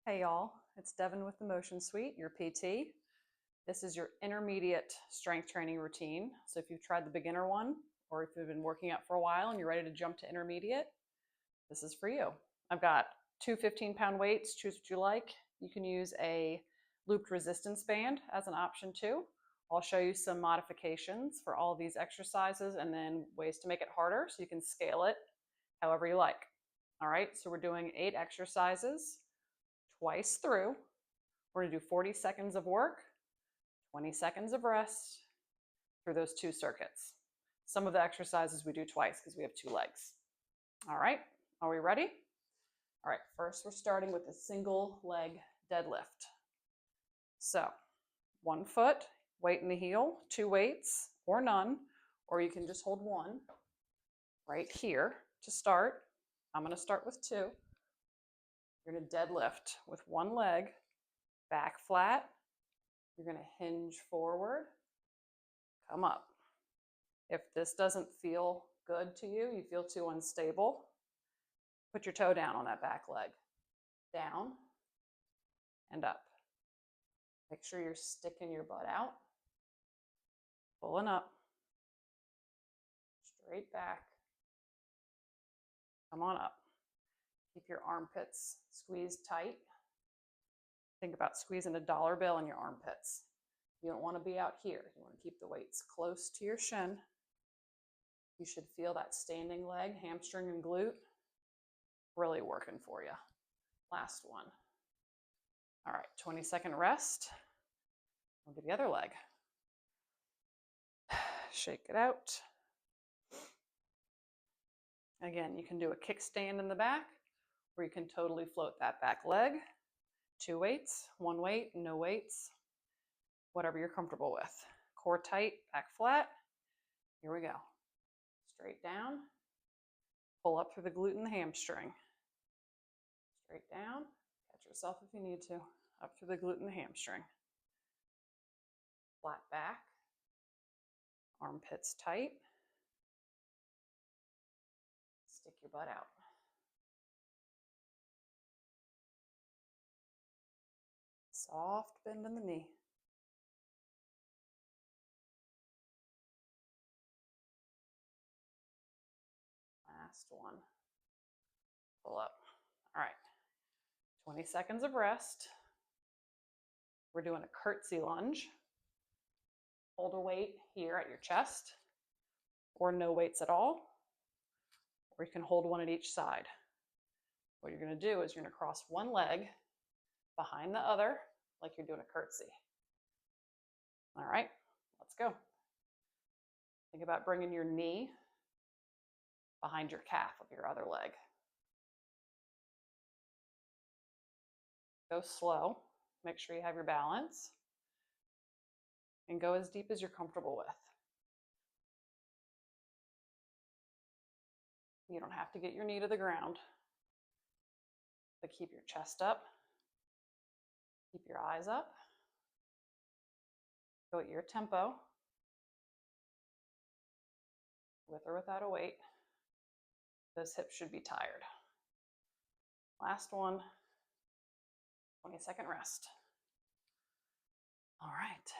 Hey y'all, it's Devin with the Motion Suite, your PT. This is your intermediate strength training routine. So if you've tried the beginner one, or if you've been working out for a while and you're ready to jump to intermediate, this is for you. I've got two 15-pound weights, choose what you like. You can use a looped resistance band as an option too. I'll show you some modifications for all of these exercises and then ways to make it harder so you can scale it however you like. All right, so we're doing 8 exercises twice through. We're gonna do 40 seconds of work, 20 seconds of rest through those 2 circuits. Some of the exercises we do twice because we have 2 legs. All right, are we ready? All right, first we're starting with a single leg deadlift. So 1 foot, weight in the heel, 2 weights or none, or you can just hold one right here to start. I'm gonna start with 2. You're gonna deadlift with 1 leg, back flat. You're gonna hinge forward, come up. If this doesn't feel good to you, you feel too unstable, put your toe down on that back leg. Down and up. Make sure you're sticking your butt out, pulling up, straight back, come on up. Keep your armpits squeezed tight. Think about squeezing a dollar bill in your armpits. You don't want to be out here. You want to keep the weights close to your shin. You should feel that standing leg, hamstring and glute really working for you. Last one. All right, 20-second rest. We'll do the other leg. Shake it out. Again, you can do a kickstand in the back, or you can totally float that back leg. 2 weights, 1 weight, no weights, whatever you're comfortable with. Core tight, back flat. Here we go. Straight down. Pull up through the glute and the hamstring. Straight down. Catch yourself if you need to. Up through the glute and the hamstring. Flat back. Armpits tight. Stick your butt out. Soft bend in the knee. Last one. Pull up. All right. 20 seconds of rest. We're doing a curtsy lunge. Hold a weight here at your chest, or no weights at all, or you can hold one at each side. What you're going to do is you're going to cross one leg behind the other like you're doing a curtsy. All right, let's go. Think about bringing your knee behind your calf of your other leg. Go slow. Make sure you have your balance. And go as deep as you're comfortable with. You don't have to get your knee to the ground, but keep your chest up. Keep your eyes up. Go at your tempo, with or without a weight. Those hips should be tired. Last one, 20-second rest. All right.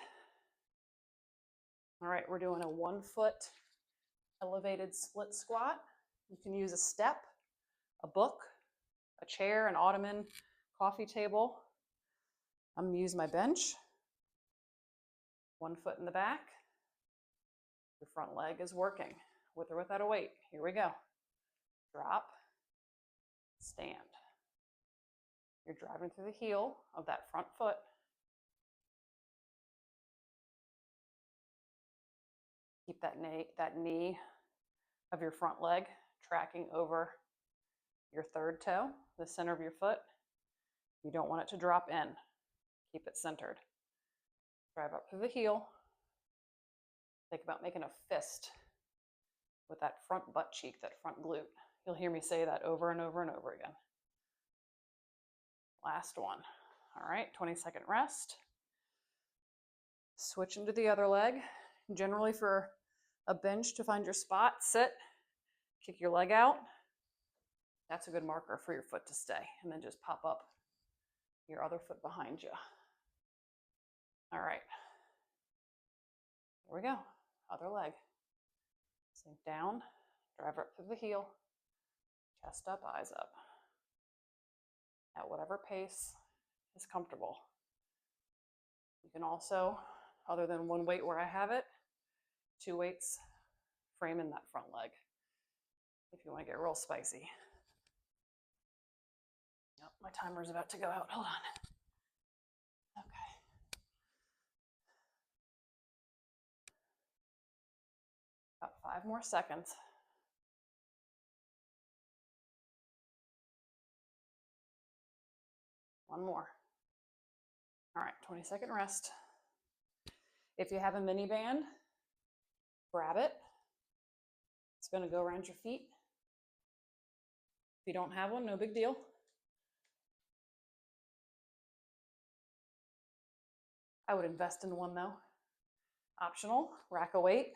All right, we're doing a 1 foot elevated split squat. You can use a step, a book, a chair, an ottoman, coffee table. I'm gonna use my bench. 1 foot in the back. Your front leg is working, with or without a weight. Here we go. Drop, stand. You're driving through the heel of that front foot. Keep that knee of your front leg tracking over your third toe, the center of your foot. You don't want it to drop in. Keep it centered. Drive up through the heel. Think about making a fist with that front butt cheek, that front glute. You'll hear me say that over and over and over again. Last one. All right, 20-second rest. Switch into the other leg. Generally for a bench to find your spot, sit, kick your leg out. That's a good marker for your foot to stay. And then just pop up your other foot behind you. All right. Here we go. Other leg. Sink down, drive up through the heel, chest up, eyes up. At whatever pace is comfortable. You can also, other than one weight where I have it, 2 weights framing that front leg if you want to get real spicy. Yep, my timer's about to go out. Hold on. Okay. About 5 more seconds. One more. All right, 20-second rest. If you have a mini band, grab it. It's going to go around your feet. If you don't have one, no big deal. I would invest in one though. Optional, rack a weight.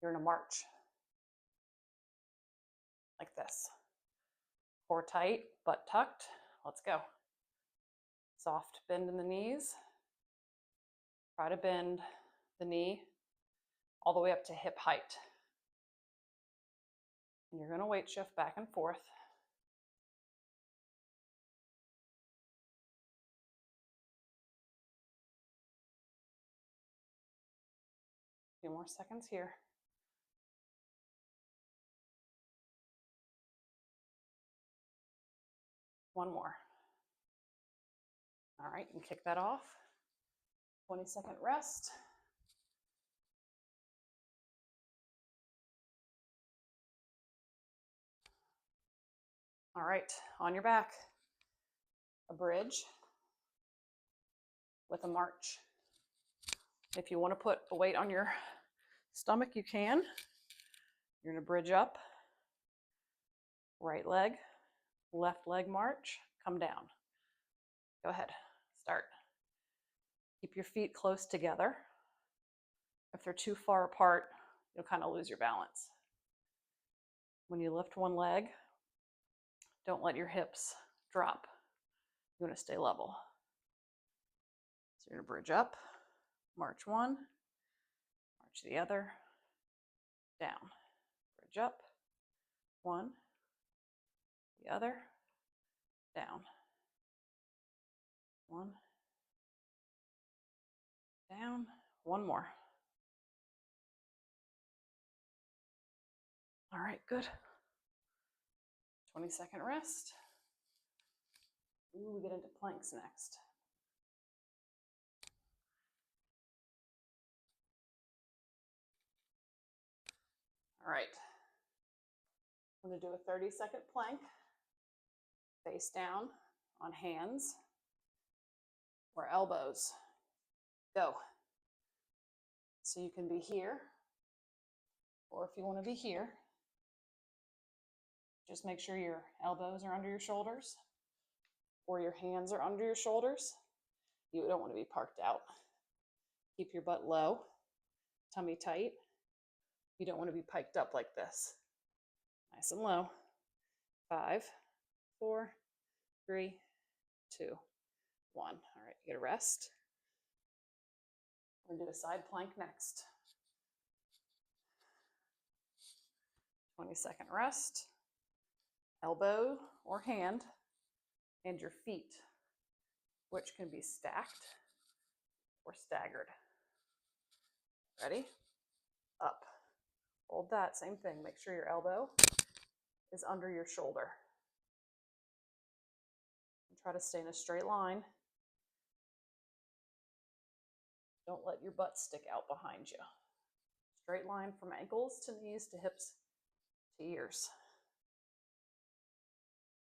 You're in a march. Like this. Core tight, butt tucked. Let's go. Soft bend in the knees. Try to bend the knee all the way up to hip height. And you're going to weight shift back and forth. A few more seconds here. One more. All right, you can kick that off. 20-second rest. All right, on your back, a bridge with a march. If you want to put a weight on your stomach, you can. You're going to bridge up, right leg, left leg march, come down. Go ahead, start. Keep your feet close together. If they're too far apart, you'll kind of lose your balance. When you lift one leg, don't let your hips drop. You want to stay level. So you're going to bridge up, march one, march the other, down. Bridge up, one, the other, down. One, down, one more. All right, good. 20-second rest. Ooh, we get into planks next. All right. I'm going to do a 30-second plank, face down on hands or elbows. Go. So you can be here, or if you want to be here, just make sure your elbows are under your shoulders or your hands are under your shoulders. You don't want to be parked out. Keep your butt low, tummy tight. You don't want to be piked up like this. Nice and low. 5, 4, 3, 2, 1. All right, you get a rest. We're going to do a side plank next. 20-second rest. Elbow or hand and your feet, which can be stacked or staggered. Ready? Up. Hold that, same thing. Make sure your elbow is under your shoulder. And try to stay in a straight line. Don't let your butt stick out behind you. Straight line from ankles to knees to hips to ears.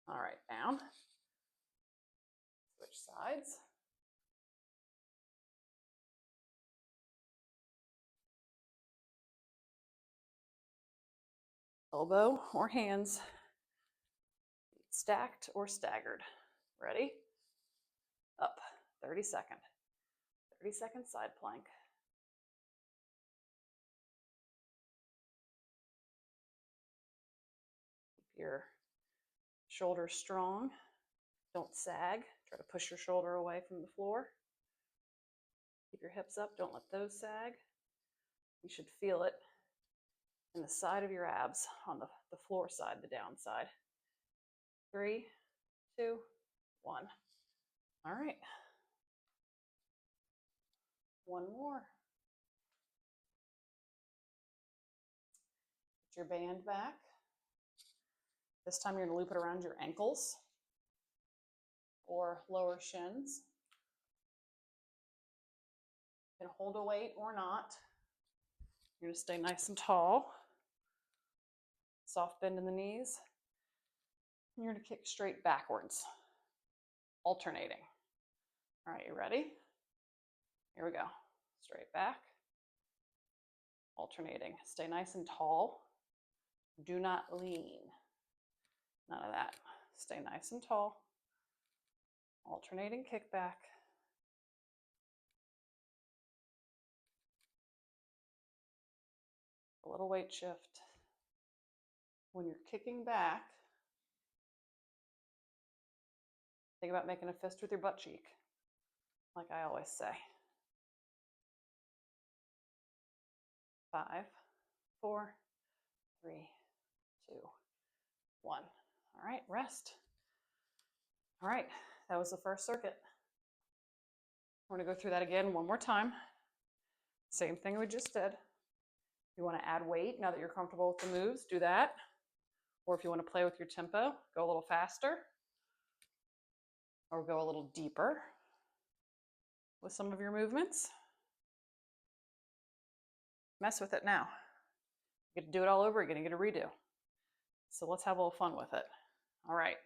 All right, down. Switch sides. Elbow or hands, stacked or staggered. Ready? Up. 30-second. 30-second side plank. Keep your shoulders strong. Don't sag. Try to push your shoulder away from the floor. Keep your hips up. Don't let those sag. You should feel it in the side of your abs on the floor side, the down side. 3, 2, 1. All right. One more. Put your band back. This time you're going to loop it around your ankles or lower shins. You can hold a weight or not. You're going to stay nice and tall. Soft bend in the knees. You're going to kick straight backwards, alternating. All right, you ready? Here we go. Straight back, alternating. Stay nice and tall. Do not lean. None of that. Stay nice and tall. Alternating kickback. A little weight shift. When you're kicking back, think about making a fist with your butt cheek, like I always say. 5, 4, 3, 2, 1. All right, rest. All right, that was the first circuit. We're going to go through that again one more time. Same thing we just did. If you want to add weight, now that you're comfortable with the moves, do that. Or if you want to play with your tempo, go a little faster or go a little deeper with some of your movements. Mess with it now. You get to do it all over again. You get a redo. So let's have a little fun with it. All right.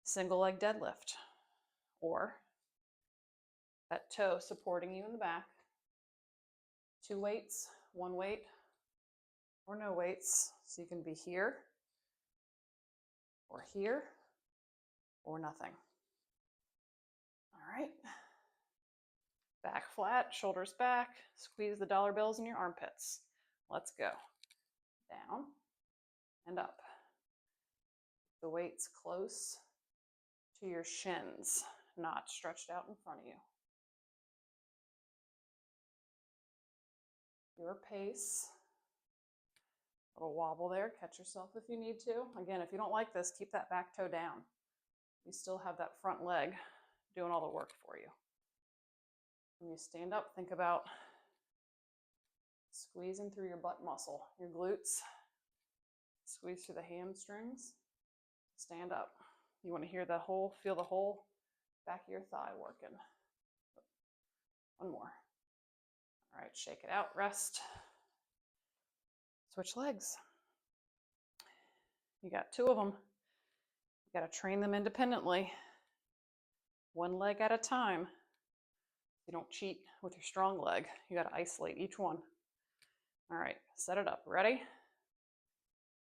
Single leg deadlift, or that toe supporting you in the back. 2 weights, 1 weight, or no weights. So you can be here, or nothing. All right. Back flat, shoulders back. Squeeze the dollar bills in your armpits. Let's go. Down and up. The weight's close to your shins, not stretched out in front of you. Your pace. A little wobble there. Catch yourself if you need to. Again, if you don't like this, keep that back toe down. You still have that front leg doing all the work for you. When you stand up, think about squeezing through your butt muscle, your glutes. Squeeze through the hamstrings. Stand up. You want to feel the whole back of your thigh working. One more. All right, shake it out, rest. Switch legs. You got 2 of them. You got to train them independently. 1 leg at a time. You don't cheat with your strong leg. You got to isolate each one. All right, set it up. Ready?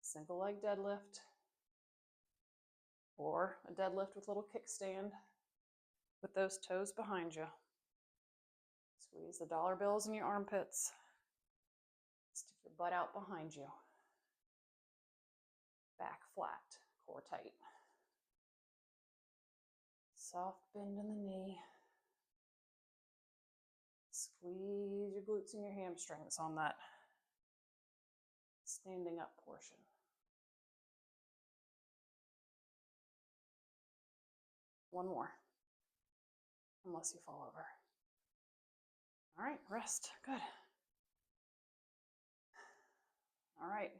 Single leg deadlift, or a deadlift with a little kickstand with those toes behind you. Squeeze the dollar bills in your armpits. Stick your butt out behind you. Back flat, core tight. Soft bend in the knee. Squeeze your glutes and your hamstrings on that standing up portion. One more, unless you fall over. All right, rest, good. All right,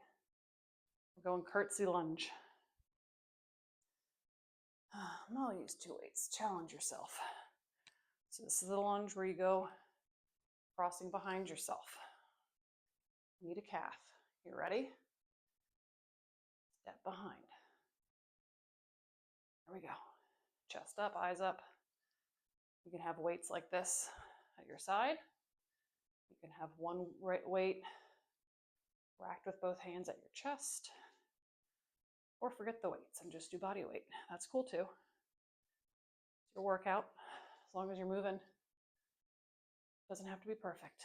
we're going curtsy lunge. I'll use 2 weights, challenge yourself. So this is the lunge where you go crossing behind yourself. Knee to calf. You ready? Step behind. There we go. Chest up, eyes up. You can have weights like this at your side. You can have 1 weight racked with both hands at your chest. Or forget the weights and just do body weight. That's cool too. It's your workout. As long as you're moving. Doesn't have to be perfect.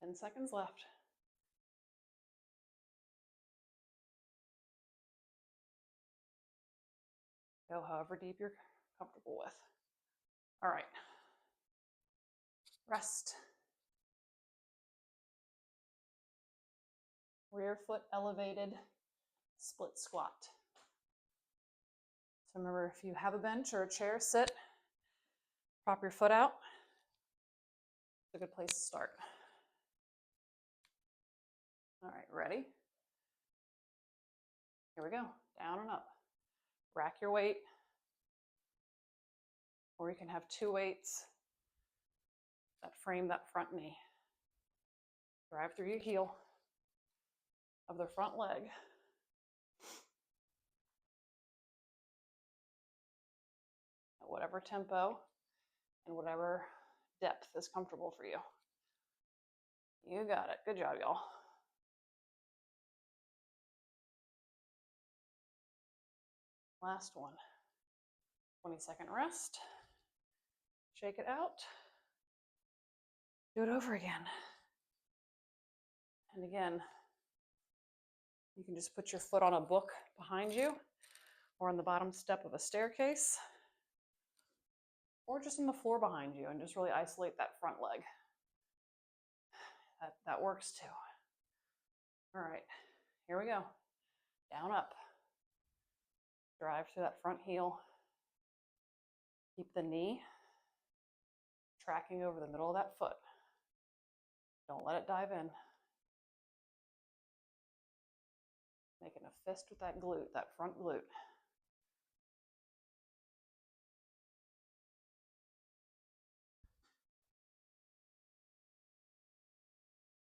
10 seconds left. Go however deep you're comfortable with. All right. Rest. Rear foot elevated, split squat. So remember, if you have a bench or a chair, sit, prop your foot out. It's a good place to start. All right, ready? Here we go, down and up. Rack your weight, or you can have 2 weights that frame that front knee. Drive through your heel of the front leg. At whatever tempo and whatever depth is comfortable for you. You got it. Good job, y'all. Last one. 20-second rest. Shake it out. Do it over again. And again, you can just put your foot on a book behind you or on the bottom step of a staircase or just on the floor behind you and just really isolate that front leg. That works too. All right, here we go. Down, up. Drive through that front heel. Keep the knee tracking over the middle of that foot. Don't let it dive in. Making a fist with that glute, that front glute.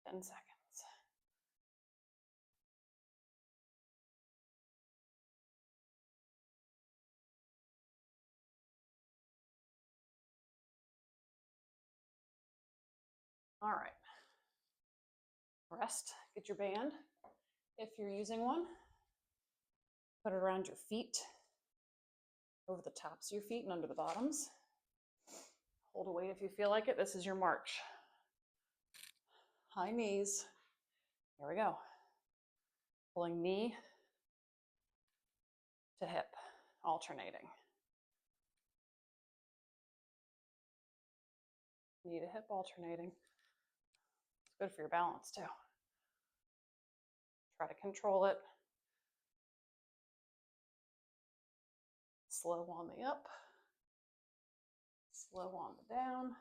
Ten seconds. All right. Rest, get your band. If you're using one, put it around your feet, over the tops of your feet and under the bottoms. Hold a weight if you feel like it. This is your march. High knees. Here we go. Pulling knee to hip, alternating. Knee to hip, alternating. It's good for your balance too. Try to control it. Slow on the up, slow on the down.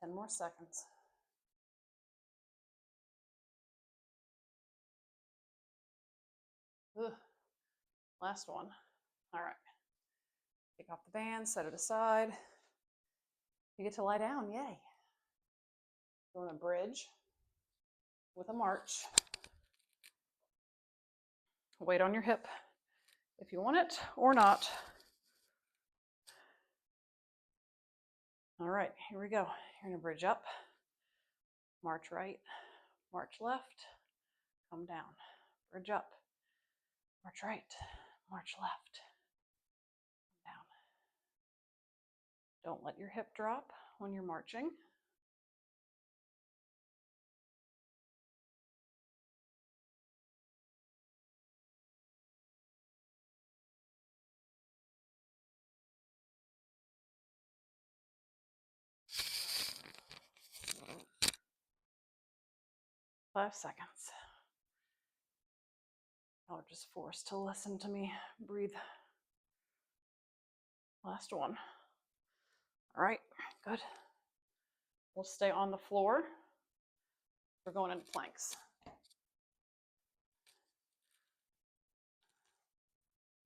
10 more seconds. Ugh. Last one. All right. Take off the band, set it aside. You get to lie down, yay. You want to bridge with a march. Weight on your hip if you want it or not. All right, here we go. You're gonna bridge up, march right, march left, come down, bridge up, march right, march left, come down. Don't let your hip drop when you're marching. Five seconds. Y'all are just forced to listen to me breathe. Last one. All right, good. We'll stay on the floor. We're going into planks.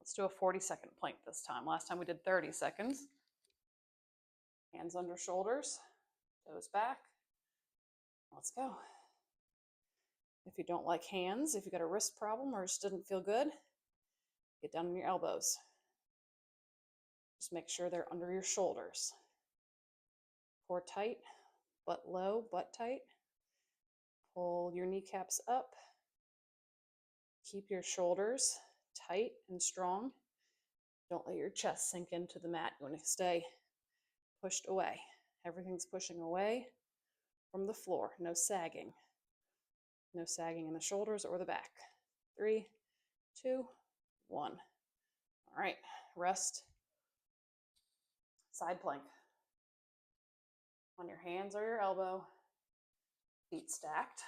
Let's do a 40-second plank this time. Last time we did 30 seconds. Hands under shoulders, toes back. Let's go. If you don't like hands, if you got a wrist problem or just didn't feel good, get down on your elbows. Just make sure they're under your shoulders. Core tight, butt low, butt tight. Pull your kneecaps up. Keep your shoulders tight and strong. Don't let your chest sink into the mat. You want to stay pushed away. Everything's pushing away from the floor. No sagging. No sagging in the shoulders or the back. 3, 2, 1. All right, rest. Side plank. On your hands or your elbow, feet stacked,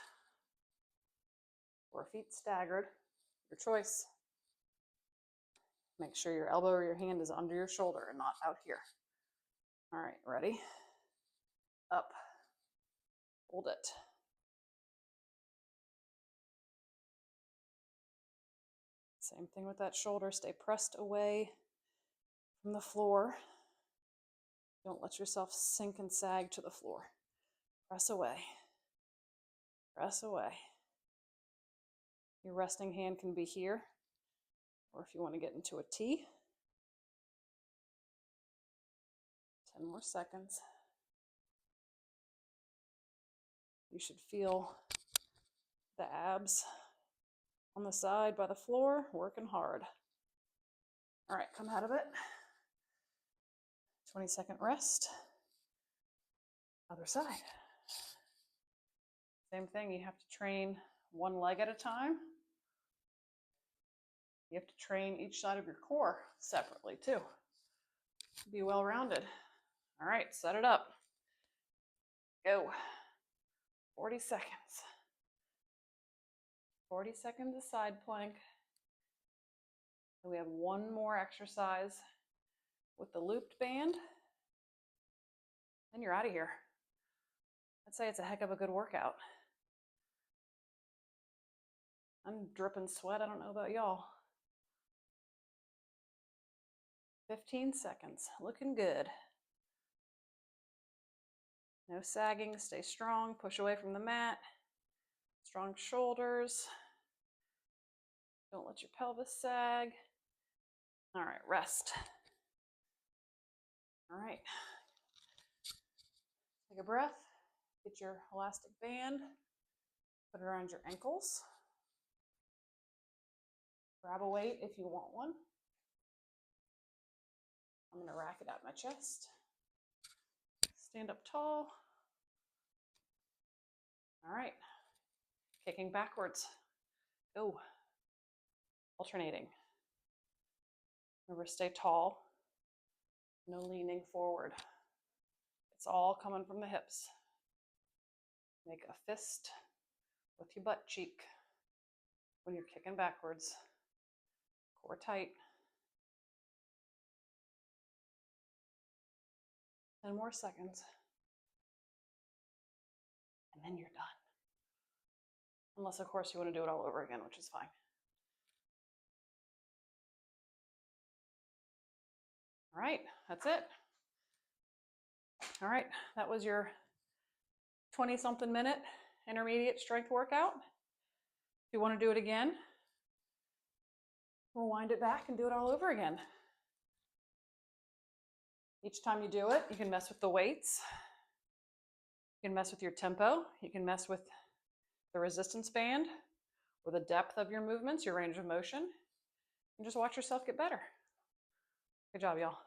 or feet staggered, your choice. Make sure your elbow or your hand is under your shoulder and not out here. All right, ready? Up. Hold it. Same thing with that shoulder. Stay pressed away from the floor. Don't let yourself sink and sag to the floor. Press away. Press away. Your resting hand can be here, or if you want to get into a T. 10 more seconds. You should feel the abs on the side by the floor, working hard. All right, come out of it. 20-second rest. Other side. Same thing, you have to train one leg at a time. You have to train each side of your core separately too, to be well-rounded. All right, set it up. Go. 40 seconds. 40 seconds of side plank. And we have one more exercise with the looped band. Then you're out of here. I'd say it's a heck of a good workout. I'm dripping sweat. I don't know about y'all. 15 seconds. Looking good. No sagging. Stay strong. Push away from the mat. Strong shoulders. Don't let your pelvis sag. All right, rest. All right. Take a breath. Get your elastic band. Put it around your ankles. Grab a weight if you want one. I'm going to rack it out my chest. Stand up tall. All right. Kicking backwards. Go. Alternating. Remember, stay tall. No leaning forward. It's all coming from the hips. Make a fist with your butt cheek when you're kicking backwards. Core tight. 10 more seconds. And then you're done. Unless, of course, you want to do it all over again, which is fine. All right, that's it. All right, that was your 20-something minute intermediate strength workout. If you want to do it again, we'll wind it back and do it all over again. Each time you do it, you can mess with the weights. You can mess with your tempo. You can mess with the resistance band or the depth of your movements, your range of motion, and just watch yourself get better. Good job, y'all.